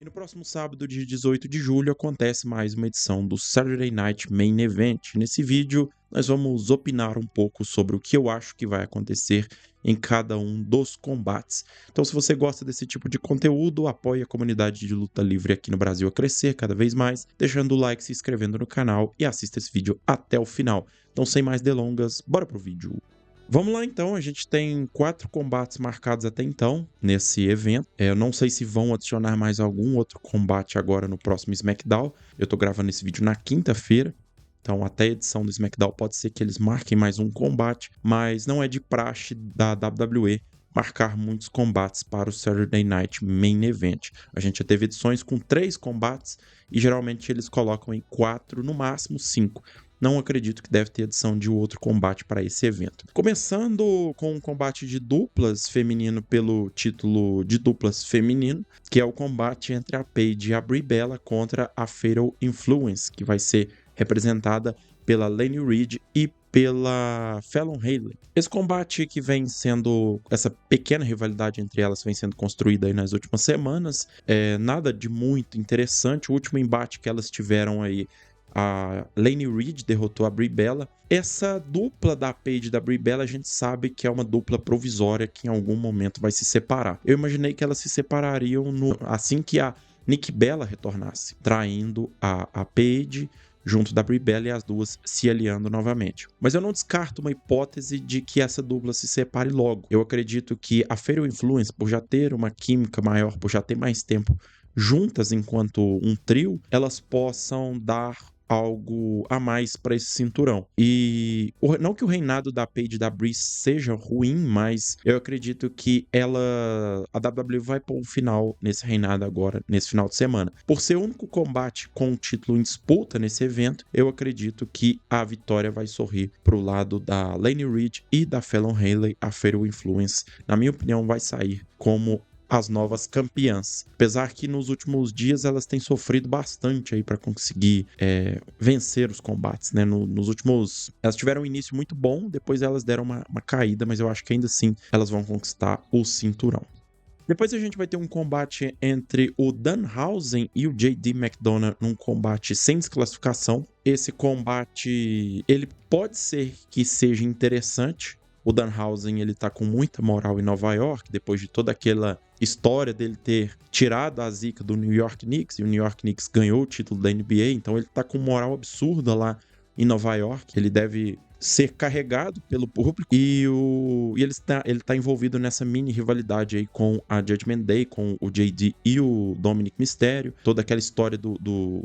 E no próximo sábado, dia 18 de julho, acontece mais uma edição do Saturday Night Main Event. Nesse vídeo, nós vamos opinar um pouco sobre o que eu acho que vai acontecer em cada um dos combates. Então, se você gosta desse tipo de conteúdo, apoie a comunidade de luta livre aqui no Brasil a crescer cada vez mais, deixando o like, se inscrevendo no canal e assista esse vídeo até o final. Então, sem mais delongas, bora pro vídeo. Vamos lá então, a gente tem 4 combates marcados até então nesse evento. Eu não sei se vão adicionar mais algum outro combate agora no próximo SmackDown. Eu tô gravando esse vídeo na quinta-feira, então até a edição do SmackDown pode ser que eles marquem mais um combate, mas não é de praxe da WWE marcar muitos combates para o Saturday Night Main Event. A gente já teve edições com 3 combates e geralmente eles colocam em 4, no máximo 5. Não acredito que deve ter adição de outro combate para esse evento. Começando com um combate de duplas feminino pelo título de duplas feminino, que é o combate entre a Paige e a Brie Bella contra a Fatal Influence, que vai ser representada pela Lani Reed e pela Fallon Henley. Esse combate que vem sendo, essa pequena rivalidade entre elas vem sendo construída aí nas últimas semanas, nada de muito interessante. O último embate que elas tiveram aí, a Lani Reed derrotou a Brie Bella. Essa dupla da Paige e da Brie Bella a gente sabe que é uma dupla provisória que em algum momento vai se separar. Eu imaginei que elas se separariam assim que a Nikki Bella retornasse, traindo a Paige junto da Brie Bella e as duas se aliando novamente. Mas eu não descarto uma hipótese de que essa dupla se separe logo. Eu acredito que a Fatal Influence, por já ter uma química maior, por já ter mais tempo juntas enquanto um trio, elas possam dar algo a mais para esse cinturão. E não que o reinado da Paige e da Brie seja ruim, mas eu acredito que a WWE vai pôr um final nesse reinado agora, nesse final de semana. Por ser o único combate com o título em disputa nesse evento, eu acredito que a vitória vai sorrir pro lado da Lani Reed e da Fallon Henley. A Fatal Influence, na minha opinião, vai sair como as novas campeãs. Apesar que nos últimos dias elas têm sofrido bastante aí para conseguir vencer os combates, né? Nos últimos... Elas tiveram um início muito bom, depois elas deram uma caída, mas eu acho que ainda assim elas vão conquistar o cinturão. Depois a gente vai ter um combate entre o Danhausen e o J.D. McDonagh num combate sem desclassificação. Esse combate, ele pode ser que seja interessante. O Danhausen, ele tá com muita moral em Nova York, depois de toda aquela história dele ter tirado a zica do New York Knicks, e o New York Knicks ganhou o título da NBA, então ele tá com moral absurda lá em Nova York. Ele deve ser carregado pelo público e ele tá envolvido nessa mini rivalidade aí com a Judgment Day, com o JD e o Dominic Mysterio. Toda aquela história do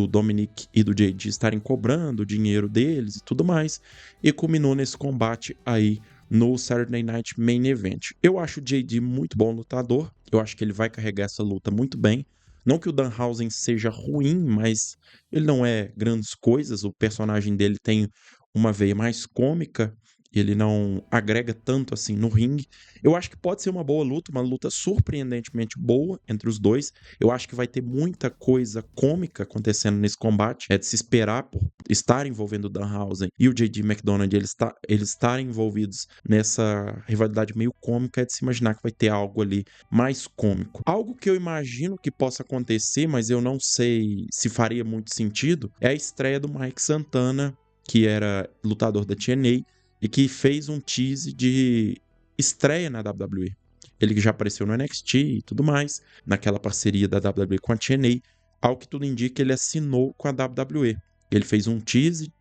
Dominic e do JD estarem cobrando o dinheiro deles e tudo mais. E culminou nesse combate aí no Saturday Night Main Event. Eu acho o JD muito bom lutador. Eu acho que ele vai carregar essa luta muito bem. Não que o Danhausen seja ruim, mas ele não é grandes coisas. O personagem dele tem uma veia mais cômica, ele não agrega tanto assim no ringue. Eu acho que pode ser uma boa luta, uma luta surpreendentemente boa entre os dois. Eu acho que vai ter muita coisa cômica acontecendo nesse combate. É de se esperar por estar envolvendo o Danhausen e o J.D. McDonagh, eles estarem envolvidos nessa rivalidade meio cômica, é de se imaginar que vai ter algo ali mais cômico. Algo que eu imagino que possa acontecer, mas eu não sei se faria muito sentido, é a estreia do Mike Santana, que era lutador da TNA e que fez um tease de estreia na WWE. Ele já apareceu no NXT e tudo mais, naquela parceria da WWE com a TNA. Ao que tudo indica, ele assinou com a WWE. Ele fez um tease,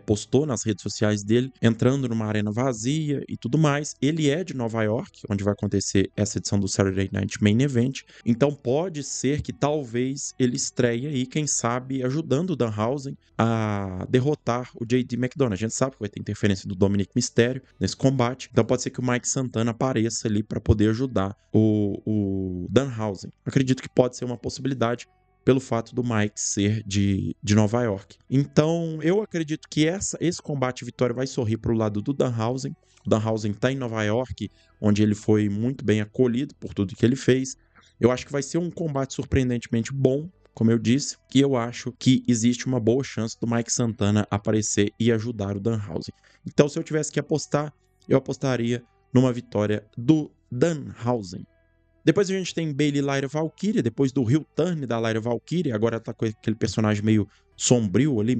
postou nas redes sociais dele, entrando numa arena vazia e tudo mais. Ele é de Nova York, onde vai acontecer essa edição do Saturday Night Main Event. Então pode ser que talvez ele estreie aí, quem sabe, ajudando o Danhausen a derrotar o J.D. McDonagh. A gente sabe que vai ter interferência do Dominic Mysterio nesse combate. Então pode ser que o Mike Santana apareça ali para poder ajudar o Danhausen. Acredito que pode ser uma possibilidade, pelo fato do Mike ser de Nova York. Então, eu acredito que esse combate vitória vai sorrir para o lado do Danhausen. O Danhausen está em Nova York, onde ele foi muito bem acolhido por tudo que ele fez. Eu acho que vai ser um combate surpreendentemente bom, como eu disse, e eu acho que existe uma boa chance do Mike Santana aparecer e ajudar o Danhausen. Então, se eu tivesse que apostar, eu apostaria numa vitória do Danhausen. Depois a gente tem Bayley e Lyra Valkyria, depois do heel turn da Lyra Valkyria, agora ela tá com aquele personagem meio sombrio ali,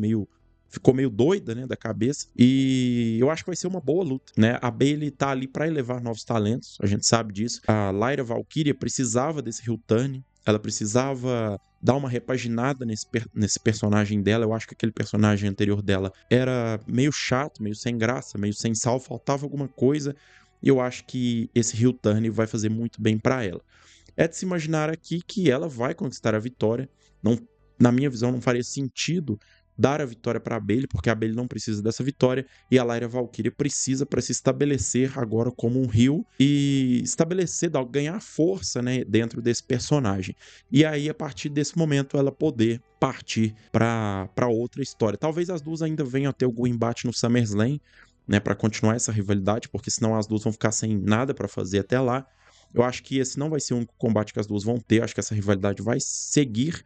ficou meio doida, né, da cabeça. E eu acho que vai ser uma boa luta, né? A Bayley tá ali pra elevar novos talentos, a gente sabe disso. A Lyra Valkyria precisava desse heel turn, ela precisava dar uma repaginada nesse personagem dela. Eu acho que aquele personagem anterior dela era meio chato, meio sem graça, meio sem sal, faltava alguma coisa. E eu acho que esse heel turn vai fazer muito bem pra ela. É de se imaginar aqui que ela vai conquistar a vitória. Não, na minha visão, não faria sentido dar a vitória para a Bayley, porque a Bayley não precisa dessa vitória e a Lyra Valkyria precisa para se estabelecer agora como um heel e estabelecer, ganhar força, né, dentro desse personagem. E aí, a partir desse momento, ela poder partir para outra história. Talvez as duas ainda venham a ter algum embate no SummerSlam, né, para continuar essa rivalidade, porque senão as duas vão ficar sem nada para fazer até lá. Eu acho que esse não vai ser o único combate que as duas vão ter. Acho que essa rivalidade vai seguir.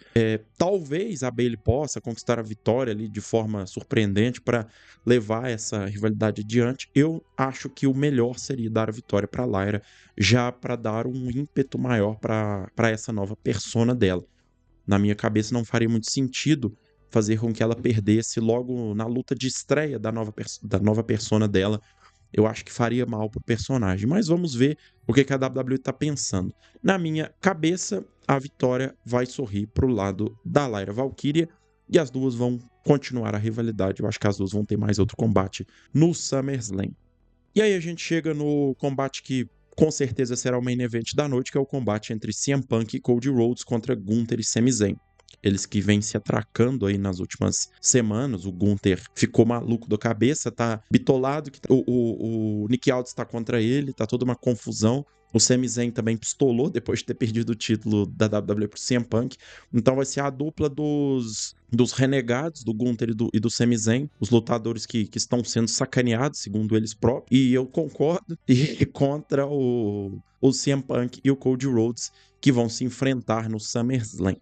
Talvez a Bayley possa conquistar a vitória ali de forma surpreendente para levar essa rivalidade adiante. Eu acho que o melhor seria dar a vitória para Lyra, já para dar um ímpeto maior para essa nova persona dela. Na minha cabeça não faria muito sentido fazer com que ela perdesse logo na luta de estreia da nova persona dela. Eu acho que faria mal pro personagem. Mas vamos ver o que a WWE tá pensando. Na minha cabeça, a vitória vai sorrir pro lado da Lyra Valkyria e as duas vão continuar a rivalidade. Eu acho que as duas vão ter mais outro combate no SummerSlam. E aí a gente chega no combate que com certeza será o main event da noite, que é o combate entre CM Punk e Cody Rhodes contra Gunther e Sami Zayn. Eles que vêm se atracando aí nas últimas semanas. O Gunther ficou maluco da cabeça, tá bitolado. O Nick Aldis tá contra ele, tá toda uma confusão. O Sami Zayn também pistolou depois de ter perdido o título da WWE pro CM Punk. Então vai ser a dupla dos renegados, do Gunther e do Sami Zayn, os lutadores que estão sendo sacaneados, segundo eles próprios. E eu concordo. E contra o CM Punk e o Cody Rhodes, que vão se enfrentar no SummerSlam.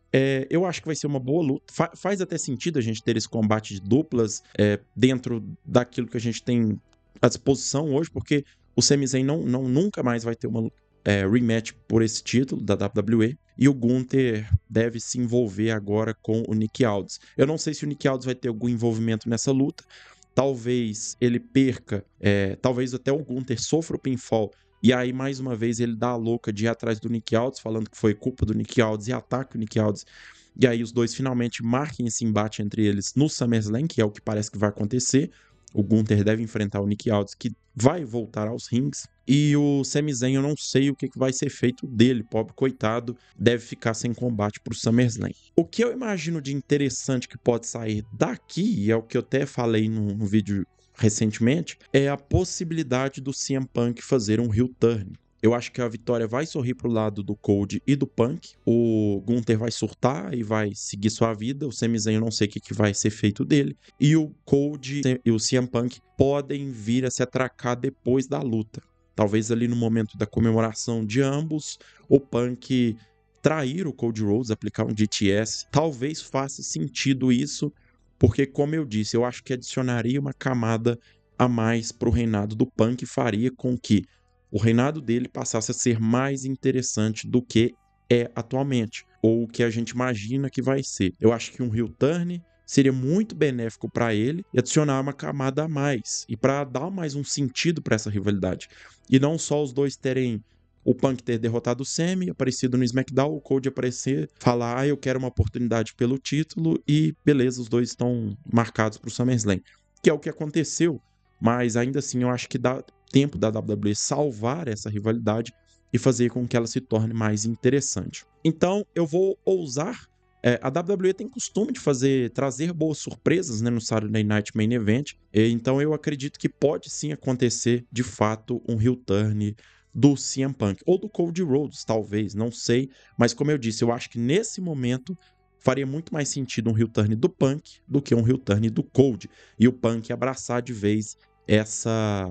Eu acho que vai ser uma boa luta. Faz até sentido a gente ter esse combate de duplas dentro daquilo que a gente tem à disposição hoje, porque o Sami Zayn nunca mais vai ter uma rematch por esse título da WWE. E o Gunther deve se envolver agora com o Nick Aldis. Eu não sei se o Nick Aldis vai ter algum envolvimento nessa luta. Talvez ele perca, talvez até o Gunther sofra o pinfall. E aí, mais uma vez, ele dá a louca de ir atrás do Nick Aldis, falando que foi culpa do Nick Aldis e ataca o Nick Aldis. E aí os dois finalmente marquem esse embate entre eles no SummerSlam, que é o que parece que vai acontecer. O Gunther deve enfrentar o Nick Aldis, que vai voltar aos rings. E o Sami Zayn, eu não sei o que vai ser feito dele, pobre coitado, deve ficar sem combate pro SummerSlam. O que eu imagino de interessante que pode sair daqui, e é o que eu até falei no vídeo recentemente, é a possibilidade do CM Punk fazer um heel turn. Eu acho que a vitória vai sorrir pro lado do Cody e do Punk. O Gunther vai surtar e vai seguir sua vida. O Sami Zayn eu não sei o que vai ser feito dele. E o Cody e o CM Punk podem vir a se atracar depois da luta. Talvez ali no momento da comemoração de ambos, o Punk trair o Cody Rhodes, aplicar um DTS. Talvez faça sentido isso, porque, como eu disse, eu acho que adicionaria uma camada a mais pro reinado do Punk e faria com que o reinado dele passasse a ser mais interessante do que é atualmente, ou o que a gente imagina que vai ser. Eu acho que um heel turn seria muito benéfico para ele e adicionar uma camada a mais, e para dar mais um sentido para essa rivalidade. E não só os dois terem o Punk ter derrotado o Sami, aparecido no SmackDown, o Cody aparecer, falar, eu quero uma oportunidade pelo título, e beleza, os dois estão marcados pro SummerSlam. Que é o que aconteceu, mas ainda assim eu acho que dá tempo da WWE salvar essa rivalidade e fazer com que ela se torne mais interessante. Então eu vou ousar. A WWE tem costume de trazer boas surpresas, né, no Saturday Night Main Event. Então eu acredito que pode sim acontecer de fato um heel turn do CM Punk ou do Cody Rhodes, talvez, não sei. Mas como eu disse, eu acho que nesse momento faria muito mais sentido um heel turn do Punk do que um heel turn do Cody. E o Punk abraçar de vez essa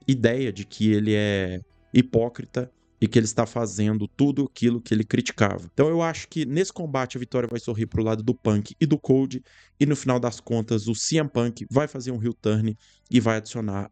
ideia de que ele é hipócrita e que ele está fazendo tudo aquilo que ele criticava. Então eu acho que nesse combate a vitória vai sorrir pro lado do Punk e do Cody, e no final das contas o CM Punk vai fazer um heel turn e vai adicionar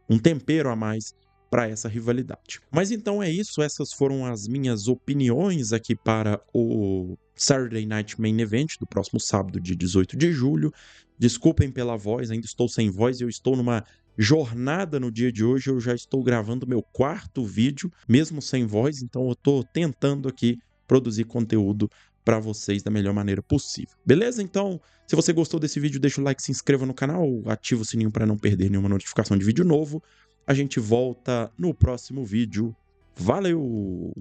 um tempero a mais para essa rivalidade. Mas então é isso, essas foram as minhas opiniões aqui para o Saturday Night Main Event do próximo sábado, dia 18 de julho. Desculpem pela voz, ainda estou sem voz, eu estou numa jornada no dia de hoje, eu já estou gravando meu quarto vídeo, mesmo sem voz, então eu estou tentando aqui produzir conteúdo para vocês da melhor maneira possível. Beleza? Então, se você gostou desse vídeo, deixa o like, se inscreva no canal, ativa o sininho para não perder nenhuma notificação de vídeo novo. A gente volta no próximo vídeo. Valeu!